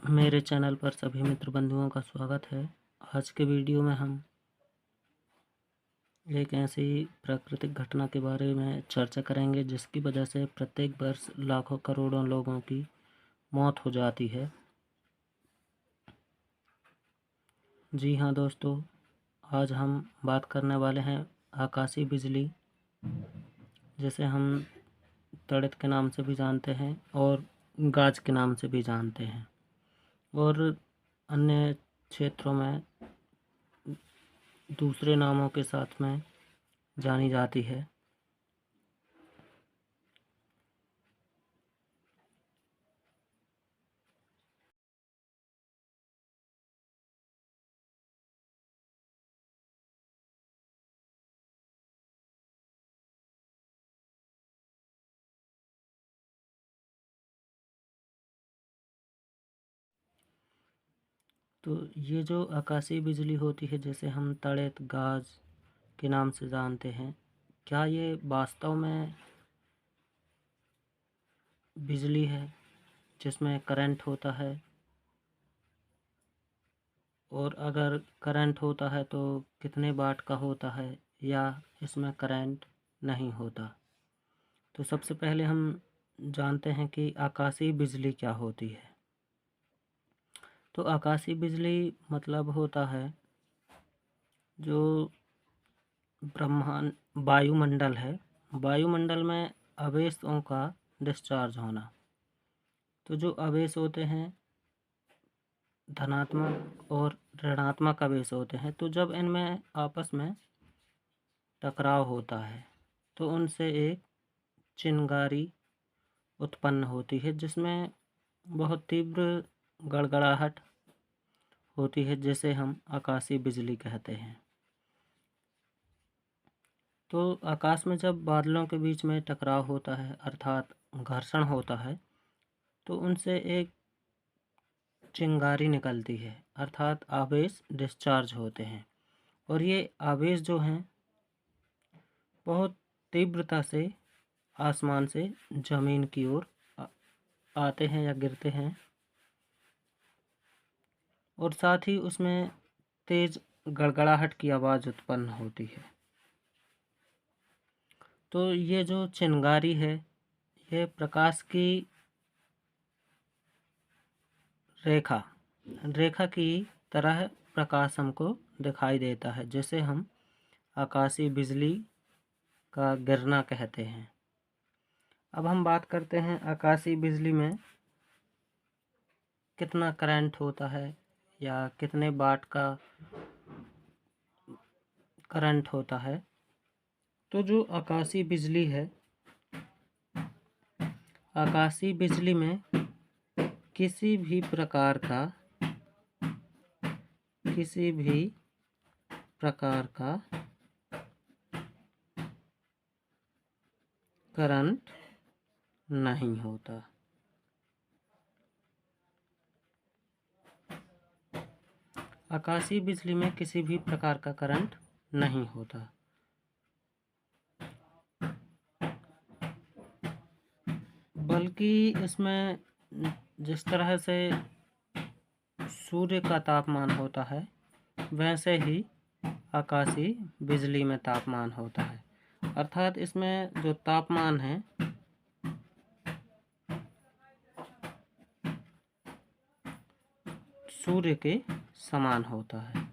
मेरे चैनल पर सभी मित्र बंधुओं का स्वागत है। आज के वीडियो में हम एक ऐसी प्राकृतिक घटना के बारे में चर्चा करेंगे जिसकी वजह से प्रत्येक वर्ष लाखों करोड़ों लोगों की मौत हो जाती है। जी हाँ दोस्तों, आज हम बात करने वाले हैं आकाशीय बिजली, जिसे हम तड़ित के नाम से भी जानते हैं और गाज के नाम से भी जानते हैं, और अन्य क्षेत्रों में दूसरे नामों के साथ में जानी जाती है। तो ये जो आकाशीय बिजली होती है, जिसे हम तड़ित गाज के नाम से जानते हैं, क्या ये वास्तव में बिजली है जिसमें करंट होता है? और अगर करंट होता है तो कितने वाट का होता है, या इसमें करंट नहीं होता? तो सबसे पहले हम जानते हैं कि आकाशीय बिजली क्या होती है। तो आकाशीय बिजली मतलब होता है जो ब्रह्मांड वायुमंडल है, वायुमंडल में आवेशों का डिस्चार्ज होना। तो जो आवेश होते हैं धनात्मक और ऋणात्मक आवेश होते हैं, तो जब इनमें आपस में टकराव होता है तो उनसे एक चिंगारी उत्पन्न होती है, जिसमें बहुत तीव्र गड़गड़ाहट होती है, जिसे हम आकाशीय बिजली कहते हैं। तो आकाश में जब बादलों के बीच में टकराव होता है, अर्थात घर्षण होता है, तो उनसे एक चिंगारी निकलती है, अर्थात आवेश डिस्चार्ज होते हैं। और ये आवेश जो हैं बहुत तीव्रता से आसमान से ज़मीन की ओर आते हैं या गिरते हैं, और साथ ही उसमें तेज गड़गड़ाहट की आवाज़ उत्पन्न होती है। तो ये जो चिंगारी है, ये प्रकाश की रेखा की तरह प्रकाश हमको दिखाई देता है, जिसे हम आकाशीय बिजली का गिरना कहते हैं। अब हम बात करते हैं आकाशीय बिजली में कितना करंट होता है या कितने वाट का करंट होता है। तो जो आकाशीय बिजली है, आकाशीय बिजली में किसी भी प्रकार का करंट नहीं होता। आकाशीय बिजली में किसी भी प्रकार का करंट नहीं होता। बल्कि इसमें जिस तरह से सूर्य का तापमान होता है, वैसे ही आकाशीय बिजली में तापमान होता है। अर्थात इसमें जो तापमान है सूर्य के समान होता है।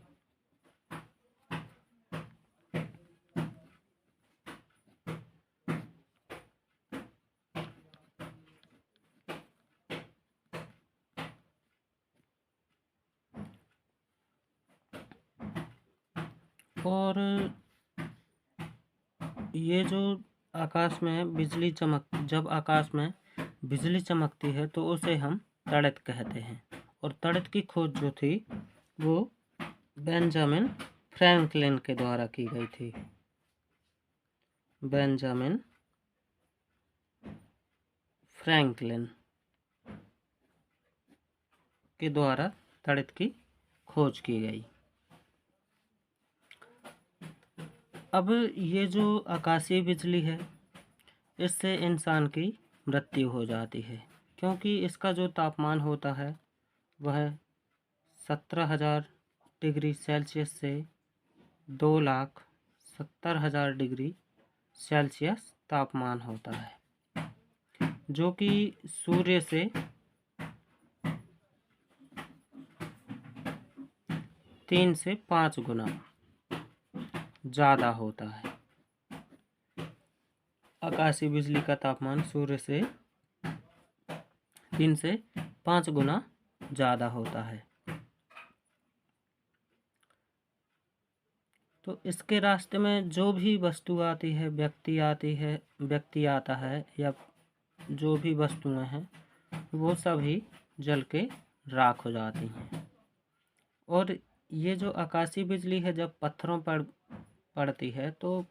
और ये जो जब आकाश में बिजली चमकती है तो उसे हम तड़ित कहते हैं। और तड़ित की खोज जो थी वो बेंजामिन फ्रैंकलिन के द्वारा की गई थी। बेंजामिन फ्रैंकलिन के द्वारा तड़ित की खोज की गई। अब ये जो आकाशीय बिजली है, इससे इंसान की मृत्यु हो जाती है, क्योंकि इसका जो तापमान होता है वह 17,000 डिग्री सेल्सियस से 2,70,000 डिग्री सेल्सियस तापमान होता है, जो कि सूर्य से 3 से 5 गुना ज़्यादा होता है। आकाशीय बिजली का तापमान सूर्य से 3 से 5 गुना ज़्यादा होता है। तो इसके रास्ते में जो भी वस्तु आती है, व्यक्ति आता है या जो भी वस्तुएं हैं, वो सभी जल के राख हो जाती हैं। और ये जो आकाशीय बिजली है, जब पत्थरों पर पड़ती है तो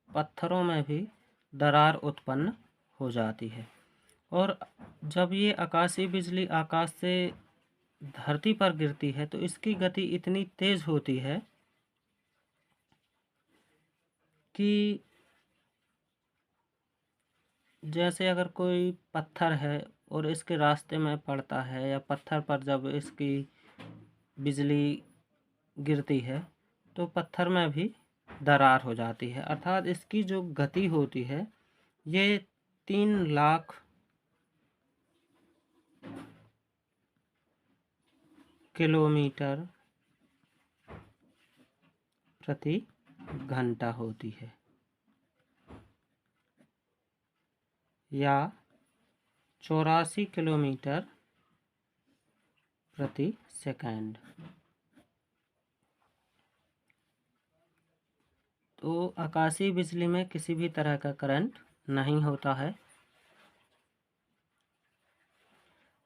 पत्थरों में भी दरार उत्पन्न हो जाती है। और जब ये आकाशीय बिजली आकाश से धरती पर गिरती है तो इसकी गति इतनी तेज होती है कि जैसे अगर कोई पत्थर है और इसके रास्ते में पड़ता है, या पत्थर पर जब इसकी बिजली गिरती है तो पत्थर में भी दरार हो जाती है। अर्थात इसकी जो गति होती है ये 3 लाख किलोमीटर प्रति घंटा होती है, या 84 किलोमीटर प्रति सेकंड। तो आकाशीय बिजली में किसी भी तरह का करंट नहीं होता है।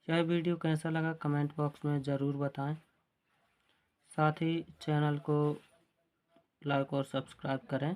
यह वीडियो कैसा लगा कमेंट बॉक्स में ज़रूर बताएं। साथ ही चैनल को लाइक और सब्सक्राइब करें।